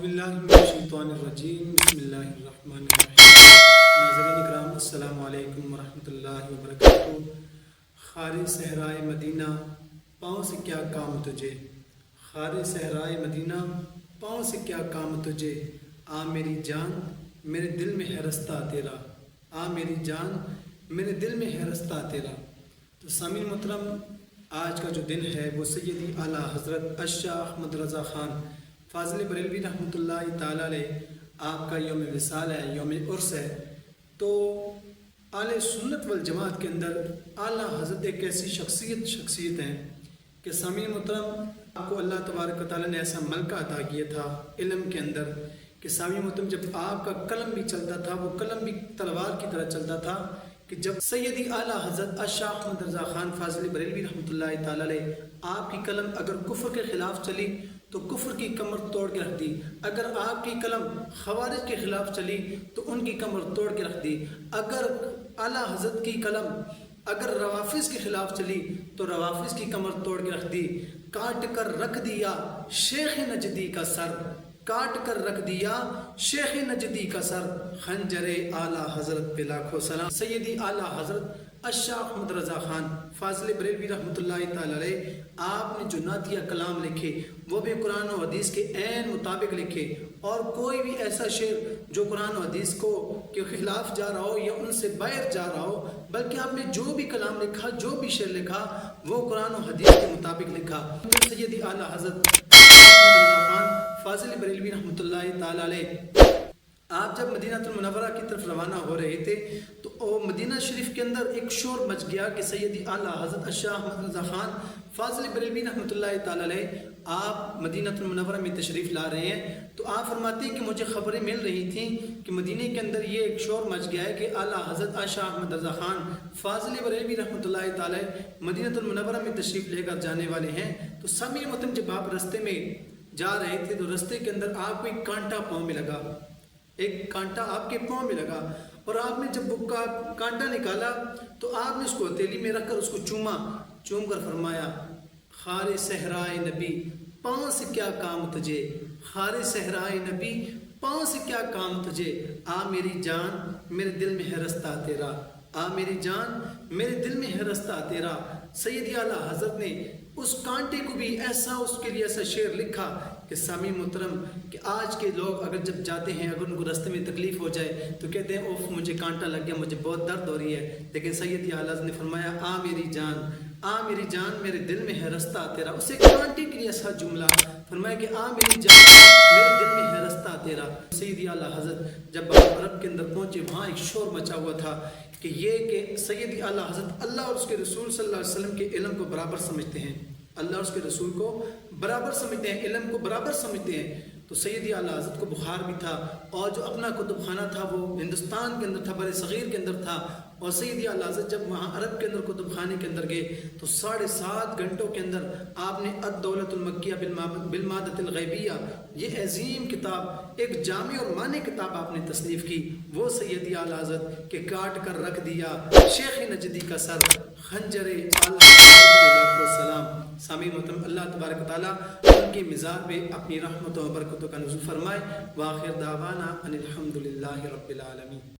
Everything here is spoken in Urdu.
باللہ من الشیطان الرجیم بسم اللہ الرحمن الرحیم۔ ناظرین اکرام السلام علیکم ورحمۃ اللہ وبرکاتہ۔ خار صحرائے مدینہ پاؤں سے کیا کام تجھے، خار صحرائے مدینہ پاؤں سے کیا کام تجھے، آ میری جان میرے دل میں ہے رستہ تیرا، آ میری جان میرے دل میں ہے رستہ تیرا۔ تو سامعین محترم، آج کا جو دن ہے وہ سیدی اعلیٰ حضرت الشاہ احمد رضا خان فاضل بریلوی رحمۃ اللہ تعالیٰ علیہ آپ کا یوم وصال ہے، یوم عرس ہے۔ تو اہل سنت والجماعت کے اندر اعلیٰ حضرت ایک ایسی شخصیت ہیں کہ سامعین محترم، آپ کو اللہ تبارک و تعالیٰ نے ایسا ملکہ عطا کیا تھا علم کے اندر کہ سامعین محترم جب آپ کا قلم بھی چلتا تھا وہ قلم بھی تلوار کی طرح چلتا تھا کہ جب سیدی اعلیٰ حضرت الشاہ احمد رضا خان فاضل بریلوی رحمۃ اللہ تعالیٰ علیہ آپ کی قلم اگر کفر کے خلاف چلی تو کفر کی کمر توڑ کے رکھ دی، اگر آپ کی قلم خوارج کے خلاف چلی تو ان کی کمر توڑ کے رکھ دی، اگر اعلیٰ حضرت کی قلم اگر روافظ کے خلاف چلی تو روافظ کی کمر توڑ کے رکھ دی۔ کاٹ کر رکھ دیا شیخ نجدی کا سر، کاٹ کر رکھ دیا شیخ نجدی کا سر، خنجر اعلیٰ حضرت پہ لاکھوں سلام۔ سیدی اعلیٰ حضرت الشاہ احمد رضا خان فاضل بریلوی رحمۃ اللہ تعالیٰ علیہ آپ نے جو نعتیہ کلام لکھے وہ بھی قرآن و حدیث کے عین مطابق لکھے، اور کوئی بھی ایسا شعر جو قرآن و حدیث کو کے خلاف جا رہا ہو یا ان سے باہر جا رہا ہو، بلکہ آپ نے جو بھی کلام لکھا، جو بھی شعر لکھا وہ قرآن و حدیث کے مطابق لکھا۔ سیدی اعلیٰ حضرت فاضل بریلوی رحمۃ اللہ تعالیٰ علیہ آپ جب مدینہ المنورہ کی طرف روانہ ہو رہے تھے تو مدینہ شریف کے اندر ایک شور مچ گیا کہ سیدی اعلیٰ حضرت الشاہ احمد رضا خان فاضل بریلوی رحمۃ اللہ تعالیٰ علیہ آپ مدینہ المنورہ میں تشریف لا رہے ہیں۔ تو آپ فرماتے ہیں کہ مجھے خبریں مل رہی تھیں کہ مدینہ کے اندر یہ ایک شور مچ گیا ہے کہ اعلیٰ حضرت الشاہ احمد رضا خان فاضل بریلوی رحمۃ اللہ تعالیٰ مدینہ المنورہ میں تشریف لے کر جانے والے ہیں۔ تو سامعین محترم، جب آپ رستے میں جا رہے تھے تو رستے کے اندر آپ کو ایک کانٹا پاؤں میں لگا، ایک کانٹا آپ کے پاؤں میں لگا، اور آپ نے جب وہ کانٹا نکالا تو آپ نے اس کو ہتھیلی میں رکھ کر اس کو چوم کر فرمایا، خار صحرائے نبی پاؤں سے کیا کام تجھے، خار صحرائے نبی پاؤں سے کیا کام تجھے، آ میری جان میرے دل میں ہے رستہ تیرا، آ میری جان میرے دل میں ہے رستہ تیرا۔ سیدی اعلیٰ حضرت نے اس کانٹے کو بھی اس کے لیے ایسا شعر لکھا کہ سامعین محترم کہ آج کے لوگ اگر جب جاتے ہیں، اگر ان کو راستے میں تکلیف ہو جائے تو کہتے ہیں اوف مجھے کانٹا لگ گیا، مجھے بہت درد ہو رہی ہے، لیکن سیدی اعلیٰ حضرت نے فرمایا، آ میری جان، آ میری جان میرے دل میں ہے رستہ تیرا۔ اسے کانٹے کے لیے ایسا جملہ فرمایا کہ آ میری جان میرے دل میں ہے رستہ تیرا۔ سیدی اعلیٰ حضرت جب عرب کے اندر پہنچے وہاں ایک شور مچا ہوا تھا کہ سیدی اعلیٰ حضرت اللہ اور اس کے رسول صلی اللہ علیہ وسلم کے علم کو برابر سمجھتے ہیں، اللہ اور اس کے رسول کو برابر سمجھتے ہیں، علم کو برابر سمجھتے ہیں۔ تو سیدی اعلیٰ حضرت کو بخار بھی تھا، اور جو اپنا کتب خانہ تھا وہ ہندوستان کے اندر تھا، بر صغیر کے اندر تھا، اور سیدی اعلیٰ حضرت جب وہاں عرب کے اندر کتب خانے کے اندر گئے تو 7.5 گھنٹوں کے اندر آپ نے الدولۃ المکیہ بالمادۃ الغیبیہ، یہ عظیم کتاب، ایک جامع اور معنی کتاب آپ نے تصنیف کی، وہ سیدی اعلیٰ حضرت کہ کاٹ کر رکھ دیا شیخ نجدی کا سر، خنجر اعلیٰ لاکھوں سلام۔ سامعین محترم، اللہ تبارک و تعالیٰ ان کے مزار پہ اپنی رحمتوں و برکتوں کا نزول فرمائے۔ وآخر دعوانا ان الحمد للہ رب العالمین۔